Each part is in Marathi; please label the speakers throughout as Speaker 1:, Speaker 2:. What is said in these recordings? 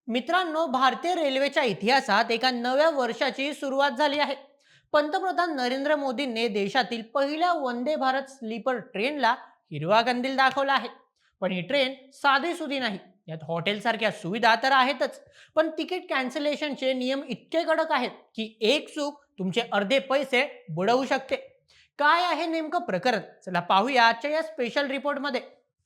Speaker 1: मित्रांनो, भारतीय रेल्वेच्या इतिहासात एका नव्या वर्षाची सुरुवात झाली आहे. पंतप्रधान नरेंद्र मोदींनी देशातील पहिल्या वंदे भारत स्लीपर ट्रेनला हिरवा कंदील दाखवला आहे. पण ही ट्रेन साधीसुधी नाही. यात हॉटेल सारख्या सुविधा तर आहेतच, पण तिकीट कॅन्सलेशनचे नियम इतके कडक आहेत की एक चूक तुमचे अर्धे पैसे बुडवू शकते. काय आहे नेमकं प्रकरण, चला पाहूया आजच्या या स्पेशल रिपोर्टमध्ये.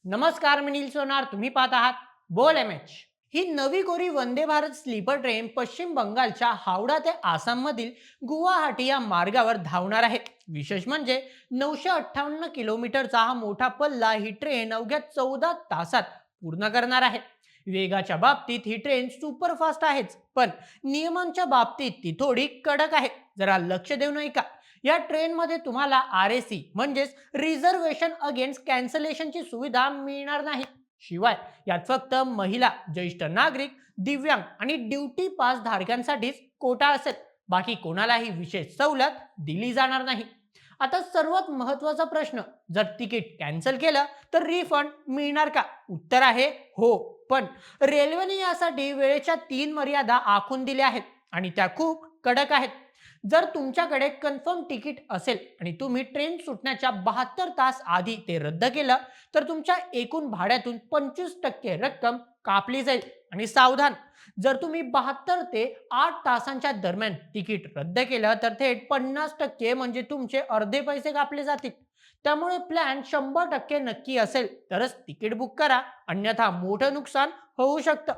Speaker 1: नमस्कार, मी नील सोनार, तुम्ही पाहत आहात बोल एम एच. ही नवी कोरी वंदे भारत स्लीपर ट्रेन पश्चिम बंगालच्या हावडा ते आसाममधील गुवाहाटी या मार्गावर धावणार आहे. विशेष म्हणजे 958 किलोमीटरचा हा मोठा पल्ला ही ट्रेन अवघ्या 14 तासात पूर्ण करणार आहे. वेगाच्या बाबतीत ही ट्रेन सुपरफास्ट आहेच, पण नियमांच्या बाबतीत ती थोडी कडक आहे. जरा लक्ष देऊन ऐका. या ट्रेनमध्ये तुम्हाला RAC म्हणजेच रिझर्वेशन अगेन्स्ट कॅन्सलेशनची सुविधा मिळणार नाही. शिवाय यात फक्त महिला, ज्येष्ठ नागरिक, दिव्यांग आणि ड्युटी पास धारकांसाठीच कोटा असेल. बाकी कोणालाही विशेष सवलत दिली जाणार नाही. आता सर्वात महत्वाचा प्रश्न, जर तिकीट कॅन्सल केलं तर रिफंड मिळणार का? उत्तर आहे हो, पण रेल्वेने यासाठी वेळेच्या 3 मर्यादा आखून दिल्या आहेत आणि त्या खूप कडक आहेत. जर तुमच्याकडे कन्फर्म तिकीट असेल आणि तुम्ही ट्रेन सुटण्याच्या 72 तास आधी ते रद्द केलं तर तुमच्या एकूण भाड्यातून 25% रक्कम कापली जाईल. आणि सावधान, जर तुम्ही 72 ते 8 तासांच्या दरम्यान तिकीट रद्द केलं तर थेट 50% म्हणजे तुमचे अर्धे पैसे कापले जातील. त्यामुळे प्लॅन 100% नक्की असेल तरच तिकीट बुक करा, अन्यथा मोठं नुकसान होऊ शकतं.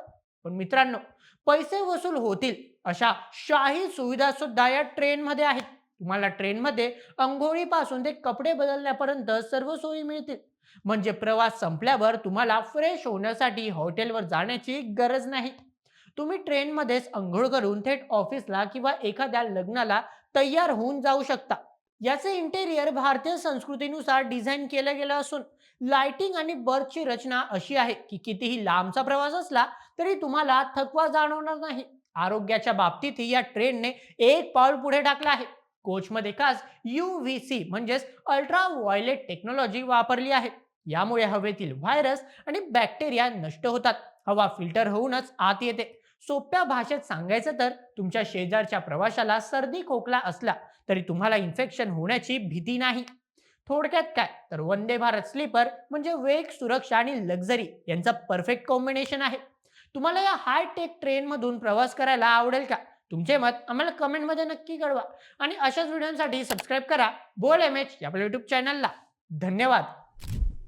Speaker 1: पण मित्रांनो, पैसे वसूल होतील अशा शाही सुविधा सुद्धा या ट्रेनमध्ये आहेत. तुम्हाला ट्रेनमध्ये अंघोळीपासून ते कपडे बदलण्यापर्यंत सर्व सोयी मिळतील. म्हणजे प्रवास संपल्यावर तुम्हाला फ्रेश होण्यासाठी हॉटेलवर जाण्याची गरज नाही. तुम्ही ट्रेनमध्येच अंघोळ करून थेट ऑफिसला किंवा एखाद्या लग्नाला तयार होऊन जाऊ शकता. याचे इंटेरियर भारतीय संस्कृतीनुसार डिझाईन केलं गेलं असून लाइटिंग आणि बर्थची रचना अशी आहे की कितीही लांबचा प्रवास असला तरी तुम्हाला थकवा जाणवणार नाही. आरोग्याच्या बाबतीतही या ट्रेनने एक पाऊल पुढे टाकलं आहे. कोचमध्ये खास UVC म्हणजेच अल्ट्रा व्हायोलेट टेक्नॉलॉजी वापरली आहे. यामुळे हवेतील व्हायरस आणि बॅक्टेरिया नष्ट होतात. हवा फिल्टर होऊनच आत येते. सोप्या भाषेत सांगायचं तर तुमच्या शेजारच्या प्रवाशाला सर्दी खोकला असला तरी तुम्हाला इन्फेक्शन होण्याची भीती नाही. थोडक्यात काय तर वंदे भारत स्लीपर म्हणजे वेग, सुरक्षा आणि लक्झरी यांचा परफेक्ट कॉम्बिनेशन आहे. तुम्हाला या हाय टेक ट्रेन मधून प्रवास करायला आवडेल का? तुमचे मत आम्हाला कमेंटमध्ये नक्की कळवा. आणि अशाच व्हिडिओसाठी सबस्क्राईब करा बोल एम एच या आपल्या युट्यूब चॅनलला. धन्यवाद.